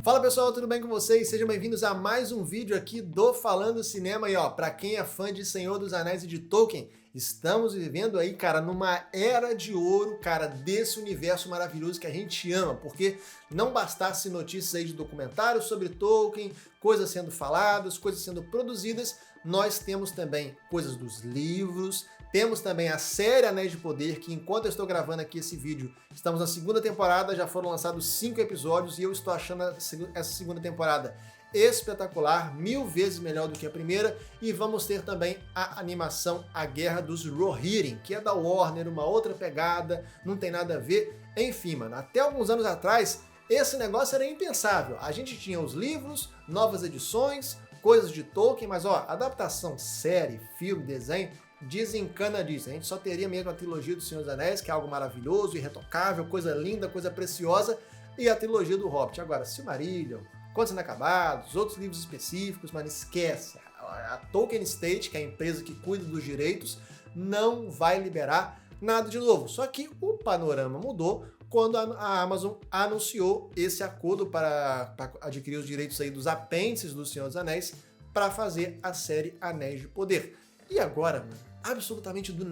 Fala pessoal, tudo bem com vocês? Sejam bem-vindos a mais um vídeo aqui do Falando Cinema. E ó, pra quem é fã de Senhor dos Anéis e de Tolkien, estamos vivendo aí, cara, numa era de ouro, cara, desse universo maravilhoso que a gente ama, porque não bastasse notícias aí de documentários sobre Tolkien, coisas sendo faladas, coisas sendo produzidas, nós temos também coisas dos livros, temos também a série Anéis de Poder, que enquanto eu estou gravando aqui esse vídeo, estamos na segunda temporada, já foram lançados 5 episódios e eu estou achando essa segunda temporada espetacular, 1000 vezes melhor do que a primeira, e vamos ter também a animação A Guerra dos Rohirrim, que é da Warner, uma outra pegada, não tem nada a ver, enfim, mano, até alguns anos atrás, esse negócio era impensável, a gente tinha os livros, novas edições, coisas de Tolkien, mas ó, adaptação, série, filme, desenho, desencana disso. A gente só teria mesmo a trilogia do Senhor dos Anéis, que é algo maravilhoso, irretocável, coisa linda, coisa preciosa, e a trilogia do Hobbit. Agora, Silmarillion, Contos Inacabados, outros livros específicos, mas esquece. A Tolkien Estate, que é a empresa que cuida dos direitos, não vai liberar nada de novo. Só que o panorama mudou quando a Amazon anunciou esse acordo para adquirir os direitos aí dos apêndices do Senhor dos Anéis para fazer a série Anéis de Poder. E agora, mano, absolutamente do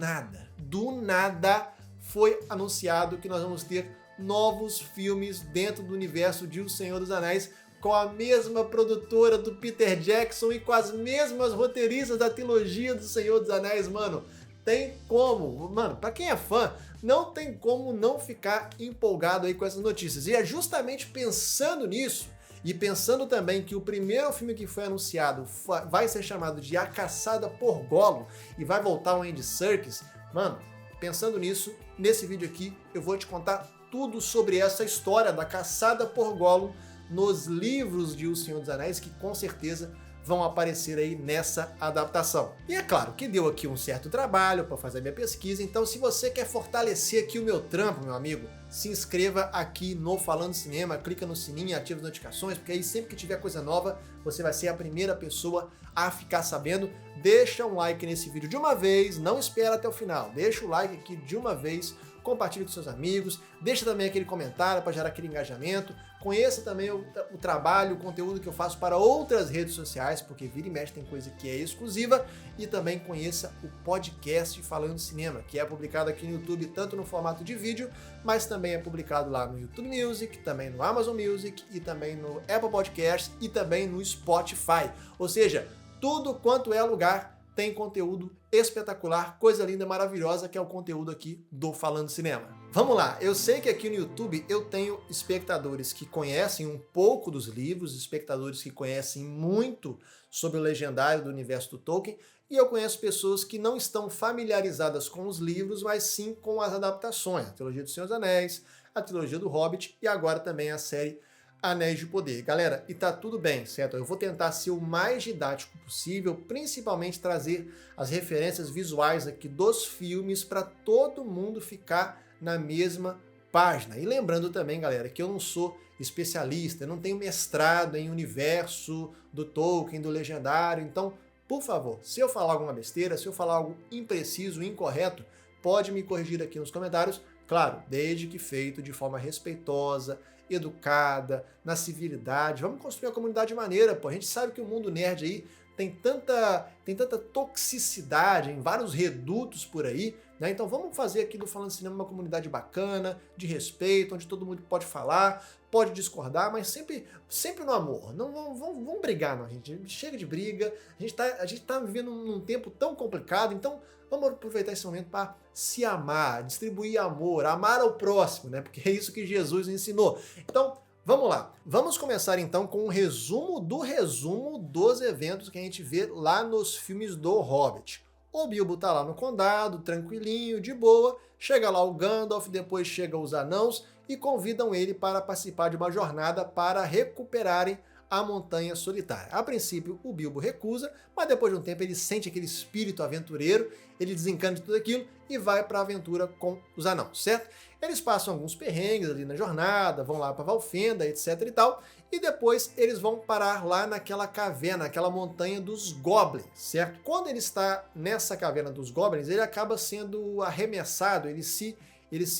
nada foi anunciado que nós vamos ter novos filmes dentro do universo de O Senhor dos Anéis com a mesma produtora do Peter Jackson e com as mesmas roteiristas da trilogia do Senhor dos Anéis, mano. Tem como, mano, pra quem é fã, não tem como não ficar empolgado aí com essas notícias. E é justamente pensando nisso, e pensando também que o primeiro filme que foi anunciado vai ser chamado de A Caçada por Gollum e vai voltar o Andy Serkis, mano, pensando nisso, nesse vídeo aqui eu vou te contar tudo sobre essa história da Caçada por Gollum nos livros de O Senhor dos Anéis, que com certeza vão aparecer aí nessa adaptação. E é claro que deu aqui um certo trabalho para fazer a minha pesquisa, então se você quer fortalecer aqui o meu trampo, meu amigo, se inscreva aqui no Falando Cinema, clica no sininho e ativa as notificações, porque aí sempre que tiver coisa nova, você vai ser a primeira pessoa a ficar sabendo. Deixa um like nesse vídeo de uma vez, não espera até o final, deixa o like aqui de uma vez, compartilhe com seus amigos, deixa também aquele comentário para gerar aquele engajamento, conheça também o trabalho, o conteúdo que eu faço para outras redes sociais, porque vira e mexe tem coisa que é exclusiva, e também conheça o podcast Falando Cinema, que é publicado aqui no YouTube, tanto no formato de vídeo, mas também é publicado lá no YouTube Music, também no Amazon Music, e também no Apple Podcasts, e também no Spotify. Ou seja, tudo quanto é lugar tem conteúdo espetacular, coisa linda, maravilhosa, que é o conteúdo aqui do Falando Cinema. Vamos lá, eu sei que aqui no YouTube eu tenho espectadores que conhecem um pouco dos livros, espectadores que conhecem muito sobre o legendário do universo do Tolkien, e eu conheço pessoas que não estão familiarizadas com os livros, mas sim com as adaptações, a trilogia do Senhor dos Anéis, a trilogia do Hobbit e agora também a série Anéis de Poder. Galera, e tá tudo bem, certo? Eu vou tentar ser o mais didático possível, principalmente trazer as referências visuais aqui dos filmes para todo mundo ficar na mesma página. E lembrando também, galera, que eu não sou especialista, eu não tenho mestrado em universo do Tolkien, do Legendário, então, por favor, se eu falar alguma besteira, se eu falar algo impreciso, incorreto, pode me corrigir aqui nos comentários, claro, desde que feito de forma respeitosa, educada, na civilidade. Vamos construir uma comunidade maneira, pô. A gente sabe que o mundo nerd aí tem tanta toxicidade em vários redutos por aí, né? Então vamos fazer aqui do Falando Cinema uma comunidade bacana, de respeito, onde todo mundo pode falar, pode discordar, mas sempre no amor. Não vamos brigar, não, gente. Chega de briga. A gente tá vivendo num tempo tão complicado, então vamos aproveitar esse momento para se amar, distribuir amor, amar ao próximo, né? Porque é isso que Jesus ensinou. Então, vamos lá. Vamos começar então com um resumo dos eventos que a gente vê lá nos filmes do Hobbit. O Bilbo tá lá no condado, tranquilinho, de boa, chega lá o Gandalf, depois chegam os anãos e convidam ele para participar de uma jornada para recuperarem a Montanha Solitária. A princípio, o Bilbo recusa, mas depois de um tempo ele sente aquele espírito aventureiro, ele desencana de tudo aquilo e vai para a aventura com os anãos, certo? Eles passam alguns perrengues ali na jornada, vão lá para Valfenda, etc e tal, e depois eles vão parar lá naquela caverna, aquela montanha dos Goblins, certo? Quando ele está nessa caverna dos Goblins, ele acaba sendo arremessado, ele se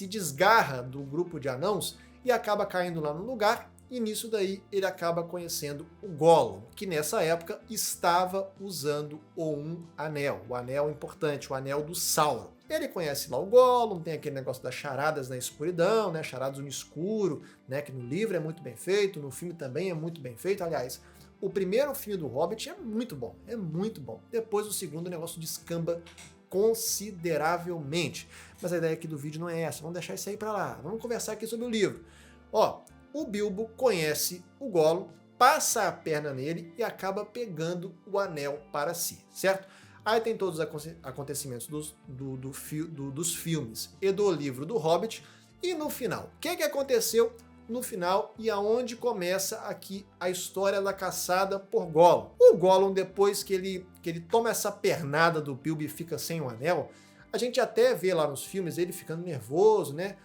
desgarra do grupo de anãos e acaba caindo lá no lugar e nisso daí ele acaba conhecendo o Gollum, que nessa época estava usando um anel, o anel importante, o anel do Sauron. Ele conhece lá o Gollum, tem aquele negócio das charadas na escuridão, né, charadas no escuro, né, que no livro é muito bem feito, no filme também é muito bem feito. Aliás, o primeiro filme do Hobbit é muito bom, é muito bom. Depois o segundo o negócio descamba consideravelmente. Mas a ideia aqui do vídeo não é essa, vamos deixar isso aí pra lá, vamos conversar aqui sobre o livro. Ó, o Bilbo conhece o Gollum, passa a perna nele e acaba pegando o anel para si, certo? Aí tem todos os acontecimentos dos filmes e do livro do Hobbit. E no final, o que aconteceu no final e aonde começa aqui a história da caçada por Gollum? O Gollum, depois que ele toma essa pernada do Bilbo e fica sem o anel, a gente até vê lá nos filmes ele ficando nervoso, né?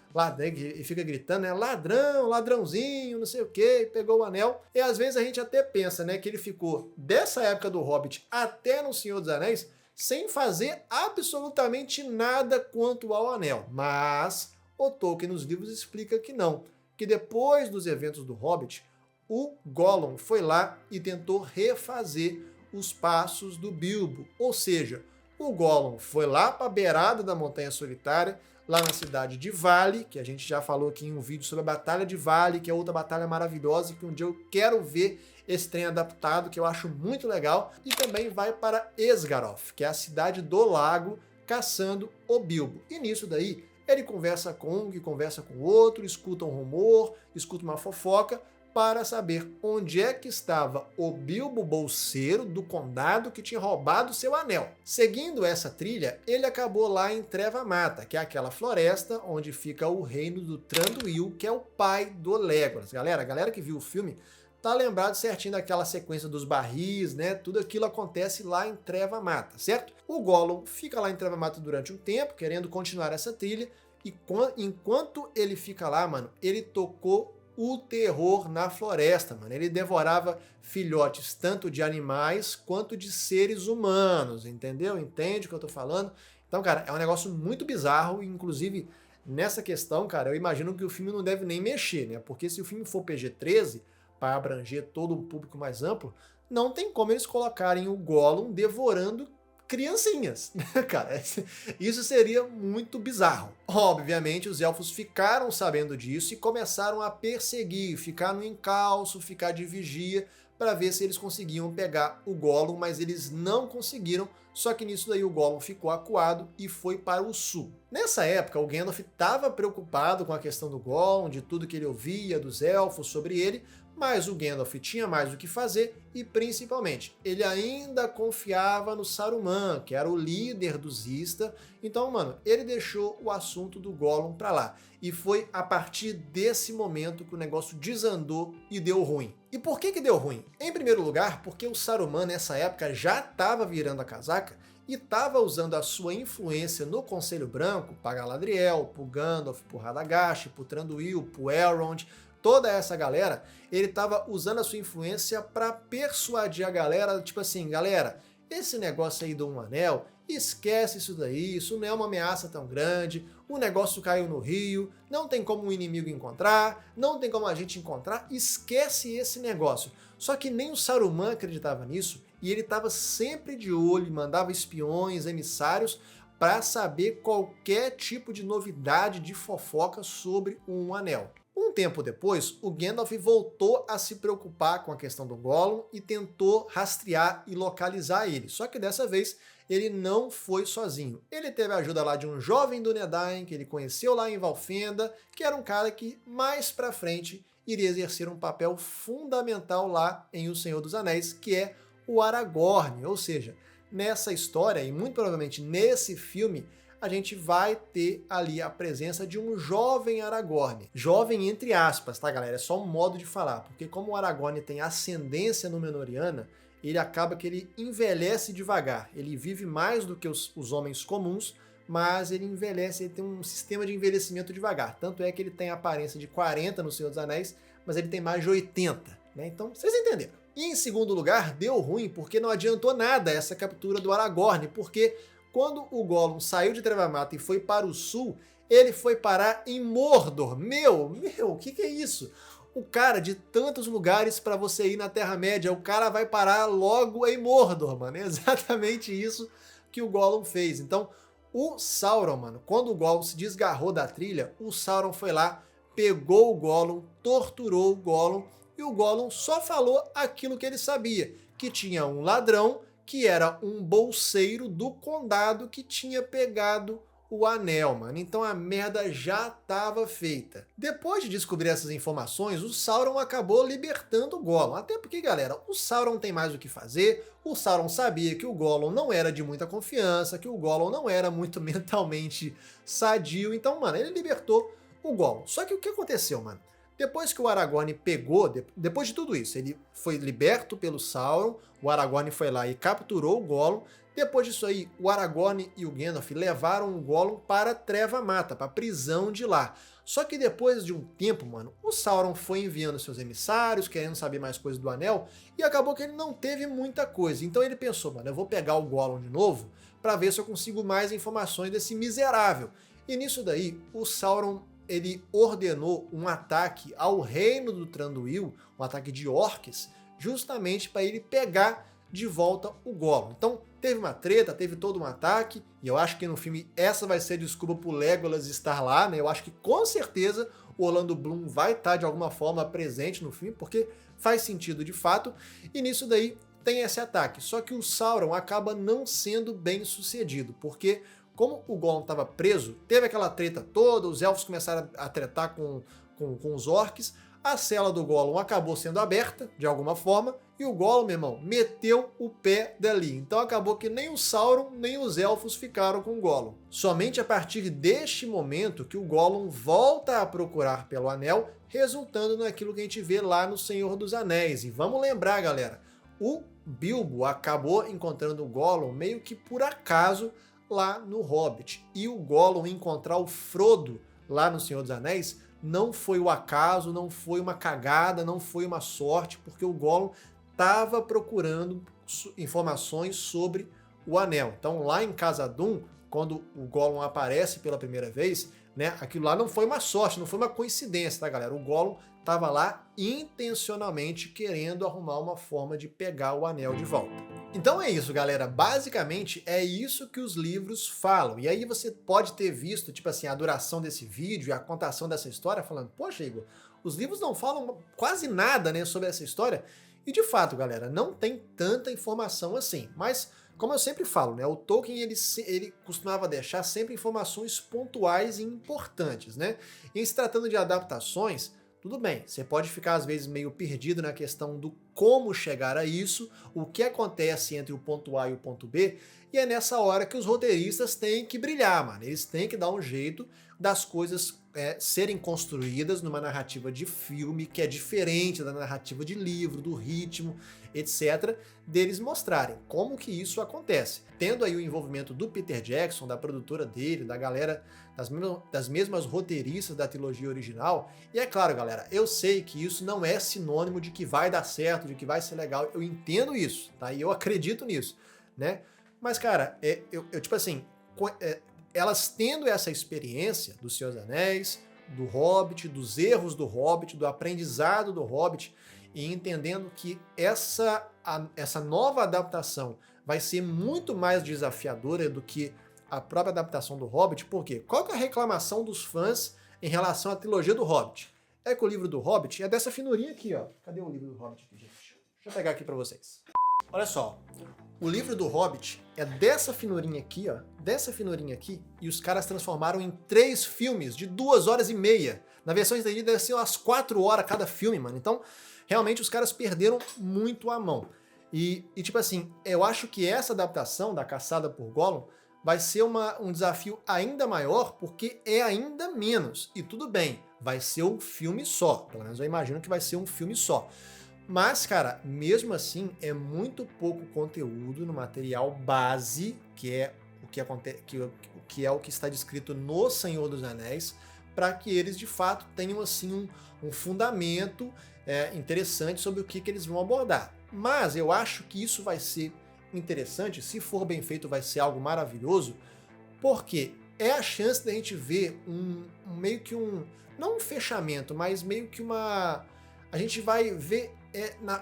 E fica gritando, né? Ladrão, ladrãozinho, não sei o que, pegou o anel. E às vezes a gente até pensa, né, que ele ficou dessa época do Hobbit até no Senhor dos Anéis sem fazer absolutamente nada quanto ao anel. Mas o Tolkien nos livros explica que não, que depois dos eventos do Hobbit, o Gollum foi lá e tentou refazer os passos do Bilbo, ou seja, o Gollum foi lá para a beirada da Montanha Solitária, lá na cidade de Vale, que a gente já falou aqui em um vídeo sobre a Batalha de Vale, que é outra batalha maravilhosa, que um dia eu quero ver esse trem adaptado, que eu acho muito legal, e também vai para Esgaroth, que é a cidade do lago, caçando o Bilbo. E nisso daí, ele conversa com um, que conversa com o outro, escuta um rumor, escuta uma fofoca, para saber onde é que estava o Bilbo Bolseiro do condado que tinha roubado seu anel. Seguindo essa trilha, ele acabou lá em Treva-mata, que é aquela floresta onde fica o reino do Thranduil, que é o pai do Legolas. Galera, a galera que viu o filme tá lembrado certinho daquela sequência dos barris, né? Tudo aquilo acontece lá em Treva-mata, certo? O Gollum fica lá em Treva-mata durante um tempo, querendo continuar essa trilha, e enquanto ele fica lá, mano, ele tocou o terror na floresta, mano. Ele devorava filhotes tanto de animais quanto de seres humanos, entendeu? Entende o que eu tô falando? Então, cara, é um negócio muito bizarro, inclusive nessa questão, cara, eu imagino que o filme não deve nem mexer, né? Porque se o filme for PG-13, para abranger todo um público mais amplo, não tem como eles colocarem o Gollum devorando criancinhas, cara, isso seria muito bizarro. Obviamente, os elfos ficaram sabendo disso e começaram a perseguir, ficar no encalço, ficar de vigia, para ver se eles conseguiam pegar o Gollum, mas eles não conseguiram, só que nisso daí o Gollum ficou acuado e foi para o sul. Nessa época, o Gandalf estava preocupado com a questão do Gollum, de tudo que ele ouvia dos elfos sobre ele, mas o Gandalf tinha mais o que fazer e, principalmente, ele ainda confiava no Saruman, que era o líder dos Istar. Então, mano, ele deixou o assunto do Gollum pra lá. E foi a partir desse momento que o negócio desandou e deu ruim. E por que deu ruim? Em primeiro lugar, porque o Saruman, nessa época, já estava virando a casaca e estava usando a sua influência no Conselho Branco para Galadriel, para Gandalf, para Radagast, para Thranduil, para Elrond, toda essa galera, ele estava usando a sua influência para persuadir a galera, tipo assim, galera, esse negócio aí do Um Anel, esquece isso daí, isso não é uma ameaça tão grande, o negócio caiu no rio, não tem como o inimigo encontrar, não tem como a gente encontrar, esquece esse negócio. Só que nem o Saruman acreditava nisso, e ele estava sempre de olho, mandava espiões, emissários, para saber qualquer tipo de novidade, de fofoca sobre o Um Anel. Um tempo depois, o Gandalf voltou a se preocupar com a questão do Gollum e tentou rastrear e localizar ele. Só que dessa vez ele não foi sozinho. Ele teve a ajuda lá de um jovem Dúnedain que ele conheceu lá em Valfenda, que era um cara que mais pra frente iria exercer um papel fundamental lá em O Senhor dos Anéis, que é o Aragorn. Ou seja, nessa história e muito provavelmente nesse filme, a gente vai ter ali a presença de um jovem Aragorn. Jovem entre aspas, tá, galera? É só um modo de falar, porque como o Aragorn tem ascendência Númenoriana, ele acaba que ele envelhece devagar. Ele vive mais do que os homens comuns, mas ele envelhece, ele tem um sistema de envelhecimento devagar. Tanto é que ele tem a aparência de 40 no Senhor dos Anéis, mas ele tem mais de 80, né? Então, vocês entenderam. E em segundo lugar, deu ruim, porque não adiantou nada essa captura do Aragorn, porque quando o Gollum saiu de Treva-mata e foi para o sul, ele foi parar em Mordor. O que é isso? o cara de tantos lugares para você ir na Terra-média, o cara vai parar logo em Mordor, mano. É exatamente isso que o Gollum fez. Então, o Sauron, mano, quando o Gollum se desgarrou da trilha, o Sauron foi lá, pegou o Gollum, torturou o Gollum, e o Gollum só falou aquilo que ele sabia, que tinha um ladrão, que era um bolseiro do condado que tinha pegado o anel, mano. Então a merda já estava feita. Depois de descobrir essas informações, o Sauron acabou libertando o Gollum. Até porque, galera, o Sauron tem mais o que fazer. O Sauron sabia que o Gollum não era de muita confiança, que o Gollum não era muito mentalmente sadio. Então, mano, ele libertou o Gollum. Só que o que aconteceu, mano? Depois que o Aragorn pegou, depois de tudo isso, ele foi liberto pelo Sauron, o Aragorn foi lá e capturou o Gollum. Depois disso aí, o Aragorn e o Gandalf levaram o Gollum para Treva-Mata, para a prisão de lá. Só que depois de um tempo, mano, o Sauron foi enviando seus emissários, querendo saber mais coisas do Anel, e acabou que ele não teve muita coisa. Então ele pensou, mano, eu vou pegar o Gollum de novo, para ver se eu consigo mais informações desse miserável. E nisso daí, o Sauron, ele ordenou um ataque ao reino do Thranduil, um ataque de orques, justamente para ele pegar de volta o Gollum. Então, teve uma treta, teve todo um ataque, e eu acho que no filme essa vai ser a desculpa pro Legolas estar lá, né? Eu acho que com certeza o Orlando Bloom vai estar de alguma forma presente no filme, porque faz sentido de fato, e nisso daí tem esse ataque. Só que o Sauron acaba não sendo bem sucedido, porque como o Gollum estava preso, teve aquela treta toda, os elfos começaram a tretar com os orcs, a cela do Gollum acabou sendo aberta, de alguma forma, e o Gollum, meu irmão, meteu o pé dali. Então acabou que nem o Sauron, nem os elfos ficaram com o Gollum. Somente a partir deste momento que o Gollum volta a procurar pelo anel, resultando naquilo que a gente vê lá no Senhor dos Anéis. E vamos lembrar, galera, o Bilbo acabou encontrando o Gollum meio que por acaso lá no Hobbit. E o Gollum encontrar o Frodo lá no Senhor dos Anéis não foi o acaso, não foi uma cagada, não foi uma sorte, porque o Gollum estava procurando informações sobre o anel. Então lá em Khazad-dûm, quando o Gollum aparece pela primeira vez, né, aquilo lá não foi uma sorte, não foi uma coincidência, tá, galera? O Gollum estava lá intencionalmente querendo arrumar uma forma de pegar o anel de volta. Então é isso, galera. Basicamente é isso que os livros falam. E aí você pode ter visto, tipo assim, a duração desse vídeo e a contação dessa história, falando, poxa, Igor, os livros não falam quase nada, né, sobre essa história. E de fato, galera, não tem tanta informação assim. Mas, como eu sempre falo, né, o Tolkien ele costumava deixar sempre informações pontuais e importantes, né? E em se tratando de adaptações, tudo bem, você pode ficar às vezes meio perdido na questão do como chegar a isso, o que acontece entre o ponto A e o ponto B, e é nessa hora que os roteiristas têm que brilhar, mano. Eles têm que dar um jeito das coisas serem construídas numa narrativa de filme que é diferente da narrativa de livro, do ritmo, etc., deles mostrarem como que isso acontece. Tendo aí o envolvimento do Peter Jackson, da produtora dele, da galera, das mesmas roteiristas da trilogia original, e é claro, galera, eu sei que isso não é sinônimo de que vai dar certo, de que vai ser legal, eu entendo isso, tá? E eu acredito nisso, né? Mas, cara, eu tipo assim, elas tendo essa experiência do Senhor dos Anéis, do Hobbit, dos erros do Hobbit, do aprendizado do Hobbit, e entendendo que essa nova adaptação vai ser muito mais desafiadora do que a própria adaptação do Hobbit, por quê? Qual que é a reclamação dos fãs em relação à trilogia do Hobbit? É que o livro do Hobbit é dessa finurinha aqui, ó. Cadê o livro do Hobbit aqui, gente? Deixa eu pegar aqui pra vocês. Olha só, o livro do Hobbit é dessa finurinha aqui, ó, dessa finurinha aqui, e os caras transformaram em 3 filmes de 2h30. Na versão estendida deve ser umas 4 horas cada filme, mano. Então, realmente os caras perderam muito a mão. E tipo assim, eu acho que essa adaptação da Caçada por Gollum vai ser um desafio ainda maior, porque é ainda menos. E tudo bem, vai ser um filme só. Pelo menos eu imagino que vai ser um filme só. Mas, cara, mesmo assim, é muito pouco conteúdo no material base, que é o que está descrito no Senhor dos Anéis, para que eles, de fato, tenham assim um fundamento interessante sobre o que eles vão abordar. Mas eu acho que isso vai ser interessante, se for bem feito vai ser algo maravilhoso, porque é a chance da gente ver meio que não um fechamento, mas meio que uma a gente vai ver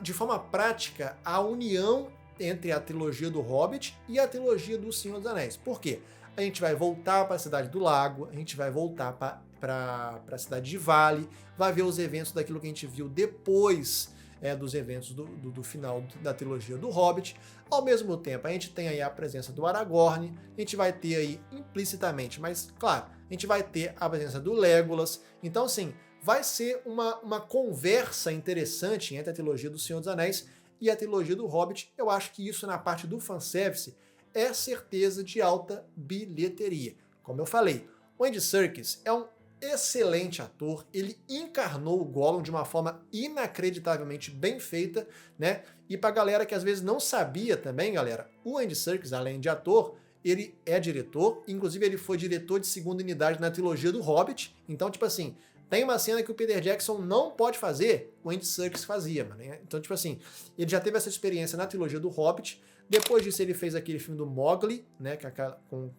de forma prática a união entre a trilogia do Hobbit e a trilogia do Senhor dos Anéis. Por quê? A gente vai voltar para a Cidade do Lago, a gente vai voltar para a Cidade de Vale, vai ver os eventos daquilo que a gente viu depois dos eventos do final da trilogia do Hobbit. Ao mesmo tempo, a gente tem aí a presença do Aragorn, a gente vai ter aí implicitamente, mas claro, a gente vai ter a presença do Legolas. Então, assim, vai ser uma conversa interessante entre a trilogia do Senhor dos Anéis e a trilogia do Hobbit. Eu acho que isso, na parte do fanservice, é certeza de alta bilheteria. Como eu falei, o Andy Serkis é um excelente ator, ele encarnou o Gollum de uma forma inacreditavelmente bem feita, né? E pra galera que às vezes não sabia também, galera, o Andy Serkis, além de ator, ele é diretor, inclusive ele foi diretor de segunda unidade na trilogia do Hobbit, então, tipo assim, tem uma cena que o Peter Jackson não pode fazer, o Andy Serkis fazia, mano. Então, tipo assim, ele já teve essa experiência na trilogia do Hobbit. Depois disso, ele fez aquele filme do Mowgli, né, com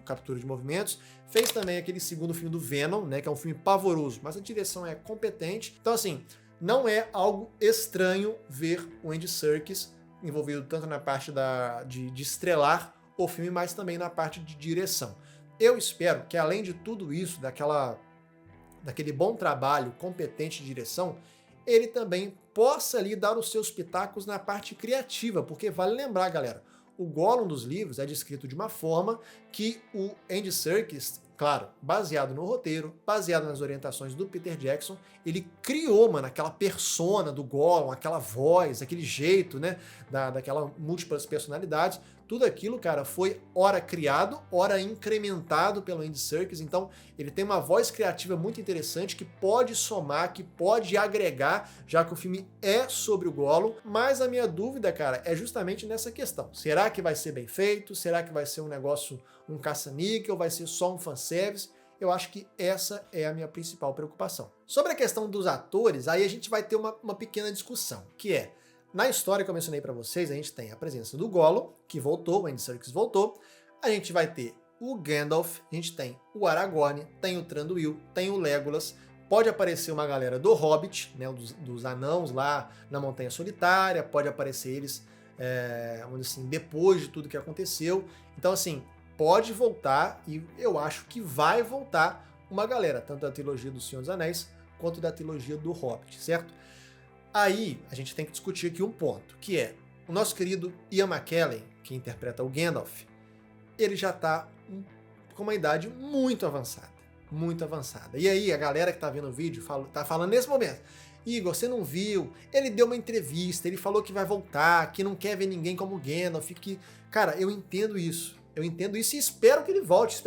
captura de movimentos. Fez também aquele segundo filme do Venom, né, que é um filme pavoroso, mas a direção é competente. Então, assim, não é algo estranho ver o Andy Serkis envolvido tanto na parte de estrelar o filme, mas também na parte de direção. Eu espero que, além de tudo isso, daquele bom trabalho, competente de direção, ele também possa ali dar os seus pitacos na parte criativa, porque vale lembrar, galera, o Gollum dos livros é descrito de uma forma que o Andy Serkis, claro, baseado no roteiro, baseado nas orientações do Peter Jackson, ele criou, mano, aquela persona do Gollum, aquela voz, aquele jeito, né, daquela múltiplas personalidades. Tudo aquilo, cara, foi ora criado, ora incrementado pelo Andy Serkis, então ele tem uma voz criativa muito interessante que pode somar, que pode agregar, já que o filme é sobre o Gollum, mas a minha dúvida, cara, é justamente nessa questão. Será que vai ser bem feito? Será que vai ser um negócio, um caça-níquel? Vai ser só um fanservice? Eu acho que essa é a minha principal preocupação. Sobre a questão dos atores, aí a gente vai ter uma pequena discussão, que é, na história que eu mencionei pra vocês, a gente tem a presença do Gollum, que voltou, o Andy Serkis voltou, a gente vai ter o Gandalf, a gente tem o Aragorn, tem o Thranduil, tem o Legolas, pode aparecer uma galera do Hobbit, né, dos anãos lá na Montanha Solitária, pode aparecer eles, vamos dizer assim, depois de tudo que aconteceu. Então, assim, pode voltar, e eu acho que vai voltar uma galera, tanto da trilogia do Senhor dos Anéis, quanto da trilogia do Hobbit, certo? Aí, a gente tem que discutir aqui um ponto, que é, o nosso querido Ian McKellen, que interpreta o Gandalf, ele já tá com uma idade muito avançada, muito avançada. E aí, a galera que tá vendo o vídeo tá falando nesse momento, Igor, você não viu? Ele deu uma entrevista, ele falou que vai voltar, que não quer ver ninguém como Gandalf, que... Cara, eu entendo isso e espero que ele volte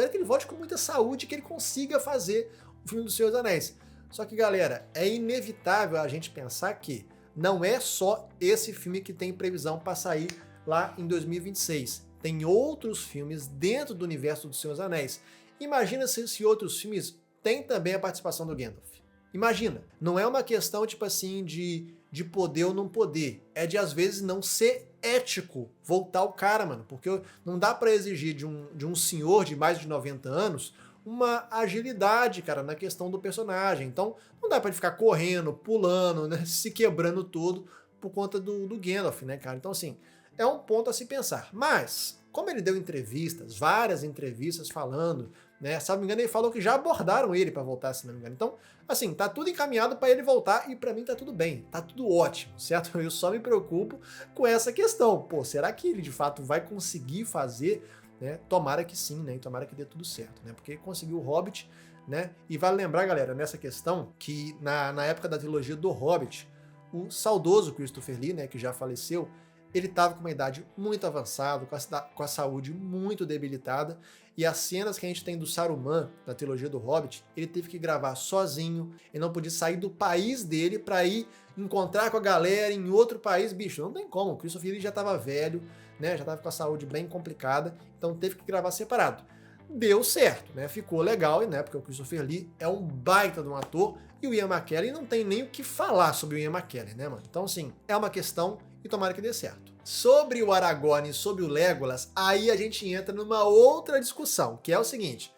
com muita saúde, que ele consiga fazer o filme do Senhor dos Anéis. Só que, galera, é inevitável a gente pensar que não é só esse filme que tem previsão para sair lá em 2026. Tem outros filmes dentro do universo do Senhor dos Anéis. Imagina se outros filmes têm também a participação do Gandalf. Imagina. Não é uma questão, tipo assim, de poder ou não poder. É de, às vezes, não ser ético voltar o cara, mano. Porque não dá para exigir de um senhor de mais de 90 anos uma agilidade, cara, na questão do personagem. Então, não dá pra ele ficar correndo, pulando, né, se quebrando todo por conta do Gandalf, né, cara? Então, assim, é um ponto a se pensar. Mas, como ele deu entrevistas, várias entrevistas falando, né, se não me engano, ele falou que já abordaram ele pra voltar, se não me engano. Então, assim, tá tudo encaminhado pra ele voltar e pra mim tá tudo bem, tá tudo ótimo, certo? Eu só me preocupo com essa questão. Pô, será que ele, de fato, vai conseguir fazer... né? Tomara que sim, né? E tomara que dê tudo certo, né? Porque conseguiu o Hobbit, né? E vale lembrar, galera, nessa questão, que na época da trilogia do Hobbit, o saudoso Christopher Lee, né, que já faleceu, ele estava com uma idade muito avançada, com a saúde muito debilitada, e as cenas que a gente tem do Saruman, na trilogia do Hobbit, ele teve que gravar sozinho, ele não podia sair do país dele para ir encontrar com a galera em outro país, bicho, não tem como, o Christopher Lee já estava velho, né, já estava com a saúde bem complicada, então teve que gravar separado. Deu certo, né, ficou legal, né, porque o Christopher Lee é um baita de um ator, e o Ian McKellen não tem nem o que falar sobre o Ian McKellen, né, mano? Então, assim, é uma questão e tomara que dê certo. Sobre o Aragorn e sobre o Legolas, aí a gente entra numa outra discussão, que é o seguinte,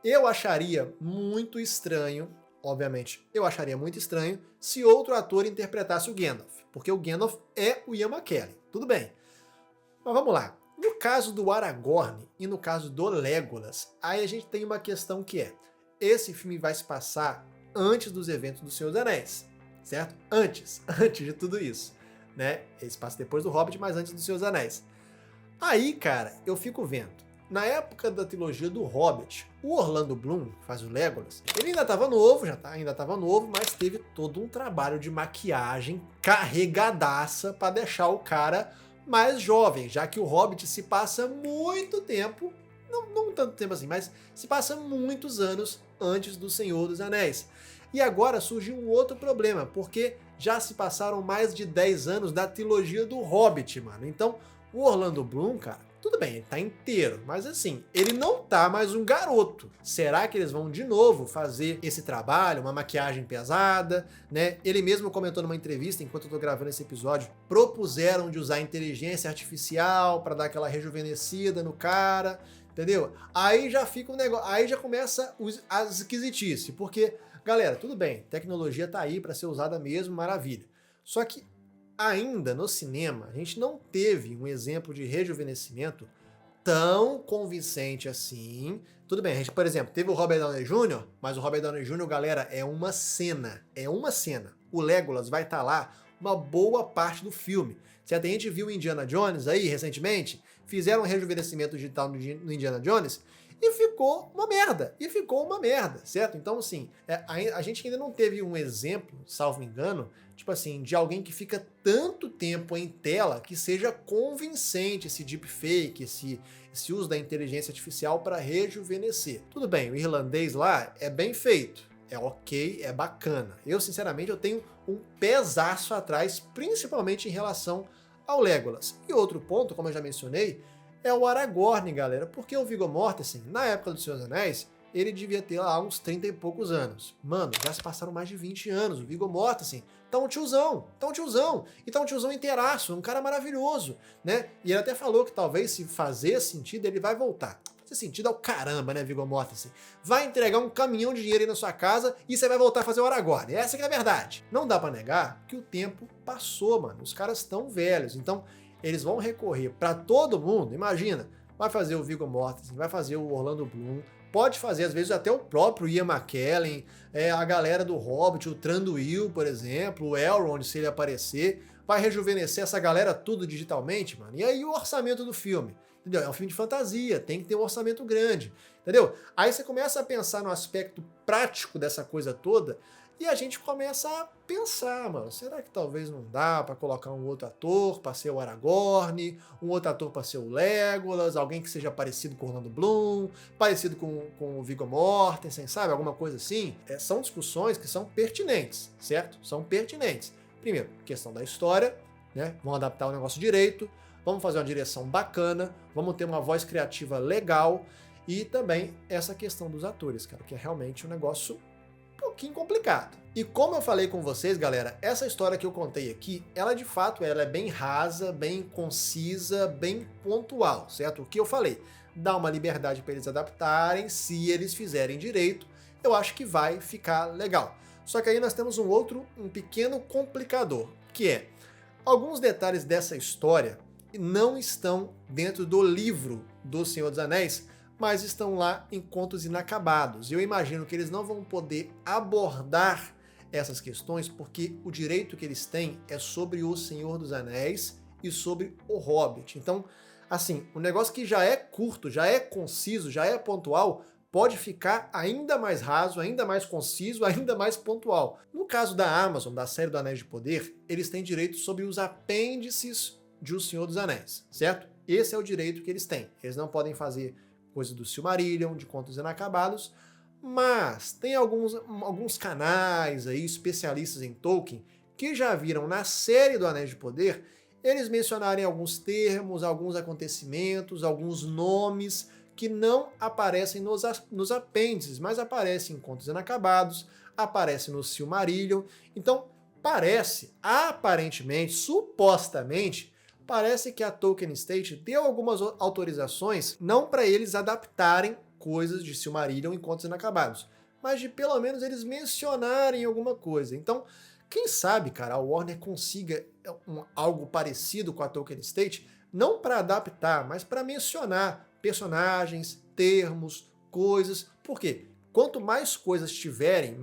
eu acharia muito estranho obviamente, eu acharia muito estranho se outro ator interpretasse o Gandalf, porque o Gandalf é o Ian McKellen, tudo bem. Mas vamos lá. No caso do Aragorn e no caso do Legolas, aí a gente tem uma questão que é, esse filme vai se passar antes dos eventos do Senhor dos Anéis, certo? Antes de tudo isso, né? Ele se passa depois do Hobbit, mas antes do Senhor dos Anéis. Aí, cara, eu fico vendo. Na época da trilogia do Hobbit, o Orlando Bloom, que faz o Legolas, ele ainda estava novo, ainda estava novo, mas teve todo um trabalho de maquiagem carregadaça para deixar o cara mais jovem, já que o Hobbit se passa muito tempo, não tanto tempo assim, mas se passa muitos anos antes do Senhor dos Anéis. E agora surge um outro problema, porque já se passaram mais de 10 anos da trilogia do Hobbit, mano. Então, o Orlando Bloom, cara, tudo bem, ele tá inteiro, mas assim, ele não tá mais um garoto. Será que eles vão de novo fazer esse trabalho, uma maquiagem pesada, né? Ele mesmo comentou numa entrevista, enquanto eu tô gravando esse episódio, propuseram de usar inteligência artificial para dar aquela rejuvenescida no cara, entendeu? Aí já fica um negócio, aí já começa as esquisitices, porque, galera, tudo bem, tecnologia tá aí para ser usada mesmo, maravilha. Só que ainda no cinema, a gente não teve um exemplo de rejuvenescimento tão convincente assim. Tudo bem, a gente, por exemplo, teve o Robert Downey Jr., mas o Robert Downey Jr., galera, é uma cena. É uma cena. O Legolas vai estar lá uma boa parte do filme. Certo? A gente viu o Indiana Jones aí, recentemente, fizeram um rejuvenescimento digital no Indiana Jones, e ficou uma merda, certo? Então, assim, a gente ainda não teve um exemplo, salvo engano, tipo assim, de alguém que fica tanto tempo em tela que seja convincente esse deepfake, esse uso da inteligência artificial para rejuvenescer. Tudo bem, o irlandês lá é bem feito, é ok, é bacana. Eu, sinceramente, eu tenho um pesaço atrás, principalmente em relação ao Legolas. E outro ponto, como eu já mencionei, é o Aragorn, galera, porque o Viggo Mortensen, na época do Senhor dos Anéis, ele devia ter lá uns 30 e poucos anos. Mano, já se passaram mais de 20 anos, o Viggo Mortensen tá um tiozão, e tá um tiozão inteiraço, um cara maravilhoso, né? E ele até falou que talvez, se fazer sentido, ele vai voltar. Fazer sentido é o caramba, né, Viggo Mortensen? Vai entregar um caminhão de dinheiro aí na sua casa e você vai voltar a fazer o Aragorn. Essa que é a verdade. Não dá pra negar que o tempo passou, mano. Os caras estão velhos, então eles vão recorrer para todo mundo, imagina, vai fazer o Viggo Mortensen, vai fazer o Orlando Bloom, pode fazer às vezes até o próprio Ian McKellen, a galera do Hobbit, o Thranduil, por exemplo, o Elrond, se ele aparecer, vai rejuvenescer essa galera tudo digitalmente, mano. E aí o orçamento do filme, entendeu? É um filme de fantasia, tem que ter um orçamento grande, entendeu? Aí você começa a pensar no aspecto prático dessa coisa toda, e a gente começa a pensar, mano, será que talvez não dá pra colocar um outro ator pra ser o Aragorn, um outro ator pra ser o Legolas, alguém que seja parecido com o Orlando Bloom, parecido com o Viggo Mortensen, sabe? Alguma coisa assim. São discussões que são pertinentes, certo? São pertinentes. Primeiro, questão da história, né? Vamos adaptar o negócio direito, vamos fazer uma direção bacana, vamos ter uma voz criativa legal e também essa questão dos atores, cara, que é realmente um negócio pouquinho complicado. E como eu falei com vocês, galera, essa história que eu contei aqui, ela de fato ela é bem rasa, bem concisa, bem pontual, certo? O que eu falei, dá uma liberdade para eles adaptarem, se eles fizerem direito, eu acho que vai ficar legal. Só que aí nós temos um pequeno complicador, que é, alguns detalhes dessa história não estão dentro do livro do Senhor dos Anéis, mas estão lá em Contos Inacabados. E eu imagino que eles não vão poder abordar essas questões porque o direito que eles têm é sobre o Senhor dos Anéis e sobre o Hobbit. Então, assim, o negócio que já é curto, já é conciso, já é pontual, pode ficar ainda mais raso, ainda mais conciso, ainda mais pontual. No caso da Amazon, da série do Anéis de Poder, eles têm direito sobre os apêndices de O Senhor dos Anéis, certo? Esse é o direito que eles têm. Eles não podem fazer coisa do Silmarillion, de Contos Inacabados, mas tem alguns canais aí, especialistas em Tolkien, que já viram na série do Anéis de Poder, eles mencionarem alguns termos, alguns acontecimentos, alguns nomes que não aparecem nos apêndices, mas aparecem em Contos Inacabados, aparecem no Silmarillion. Então, aparentemente, supostamente, parece que a Tolkien Estate deu algumas autorizações, não para eles adaptarem coisas de Silmarillion em Contos Inacabados, mas de pelo menos eles mencionarem alguma coisa. Então, quem sabe, cara, a Warner consiga algo parecido com a Tolkien Estate, não para adaptar, mas para mencionar personagens, termos, coisas. Por quê? Quanto mais coisas tiverem,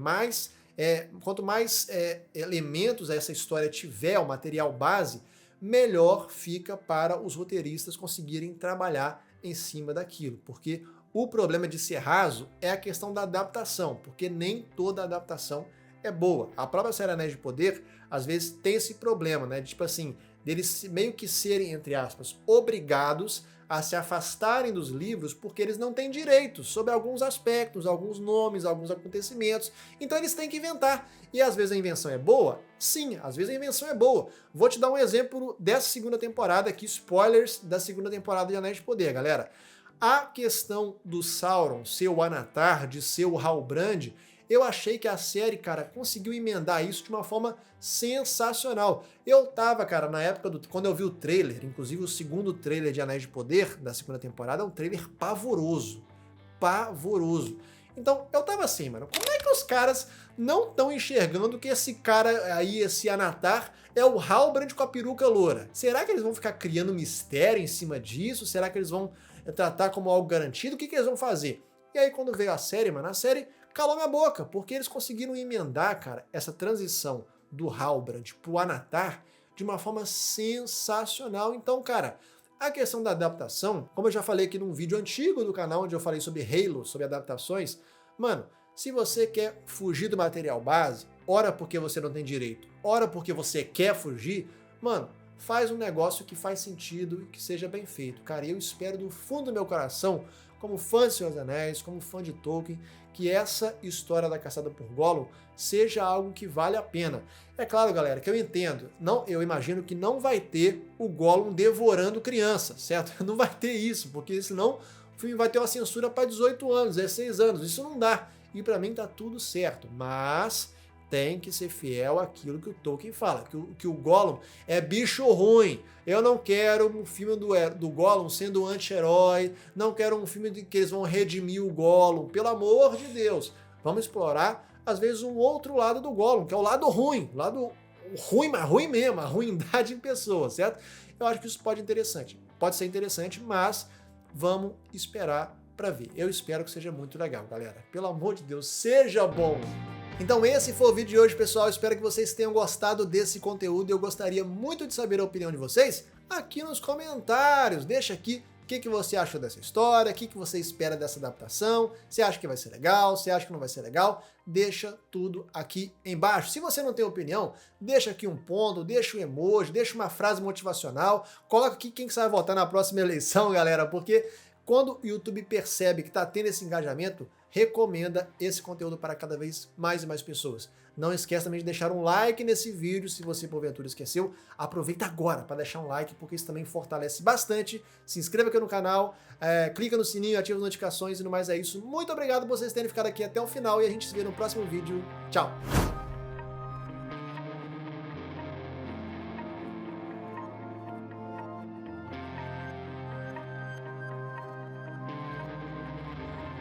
quanto mais elementos essa história tiver, o material base, melhor fica para os roteiristas conseguirem trabalhar em cima daquilo. Porque o problema de ser raso é a questão da adaptação, porque nem toda adaptação é boa. A própria série Anéis de Poder, às vezes, tem esse problema, né? De, tipo assim, deles meio que serem, entre aspas, obrigados a se afastarem dos livros porque eles não têm direitos sobre alguns aspectos, alguns nomes, alguns acontecimentos. Então eles têm que inventar. E às vezes a invenção é boa? Sim, às vezes a invenção é boa. Vou te dar um exemplo dessa segunda temporada aqui, spoilers da segunda temporada de Anéis de Poder, galera. A questão do Sauron ser o Anatar, de ser o Halbrand, eu achei que a série, cara, conseguiu emendar isso de uma forma sensacional. Eu tava, cara, na época quando eu vi o trailer, inclusive o segundo trailer de Anéis de Poder, da segunda temporada, é um trailer pavoroso. Pavoroso. Então, eu tava assim, mano, como é que os caras não estão enxergando que esse cara aí, esse Anatar, é o Halbrand com a peruca loura? Será que eles vão ficar criando mistério em cima disso? Será que eles vão tratar como algo garantido? O que eles vão fazer? E aí, quando veio a série, mano, a série calou minha boca, porque eles conseguiram emendar, cara, essa transição do Halbrand pro Anatar de uma forma sensacional. Então, cara, a questão da adaptação, como eu já falei aqui num vídeo antigo do canal, onde eu falei sobre Halo, sobre adaptações, mano, se você quer fugir do material base, ora porque você não tem direito, ora porque você quer fugir, mano, faz um negócio que faz sentido e que seja bem feito. Cara, eu espero do fundo do meu coração, como fã de Senhor dos Anéis, como fã de Tolkien, que essa história da caçada por Gollum seja algo que vale a pena. É claro, galera, que eu entendo, eu imagino que não vai ter o Gollum devorando criança, certo? Não vai ter isso, porque senão o filme vai ter uma censura para 18 anos, 16 anos, isso não dá. E para mim tá tudo certo, mas tem que ser fiel àquilo que o Tolkien fala, que o Gollum é bicho ruim. Eu não quero um filme do Gollum sendo um anti-herói, não quero um filme que eles vão redimir o Gollum, pelo amor de Deus. Vamos explorar, às vezes, um outro lado do Gollum, que é o lado ruim, mas ruim mesmo, a ruindade em pessoa, certo? Eu acho que isso pode ser interessante, mas vamos esperar para ver. Eu espero que seja muito legal, galera. Pelo amor de Deus, seja bom! Então esse foi o vídeo de hoje, pessoal. Espero que vocês tenham gostado desse conteúdo e eu gostaria muito de saber a opinião de vocês aqui nos comentários. Deixa aqui o que você achou dessa história, o que você espera dessa adaptação, se acha que vai ser legal, se acha que não vai ser legal, deixa tudo aqui embaixo. Se você não tem opinião, deixa aqui um ponto, deixa um emoji, deixa uma frase motivacional, coloca aqui quem que você vai votar na próxima eleição, galera, porque quando o YouTube percebe que está tendo esse engajamento, recomenda esse conteúdo para cada vez mais e mais pessoas. Não esqueça também de deixar um like nesse vídeo, se você porventura esqueceu. Aproveita agora para deixar um like, porque isso também fortalece bastante. Se inscreva aqui no canal, clica no sininho, ativa as notificações e no mais é isso. Muito obrigado por vocês terem ficado aqui até o final e a gente se vê no próximo vídeo. Tchau!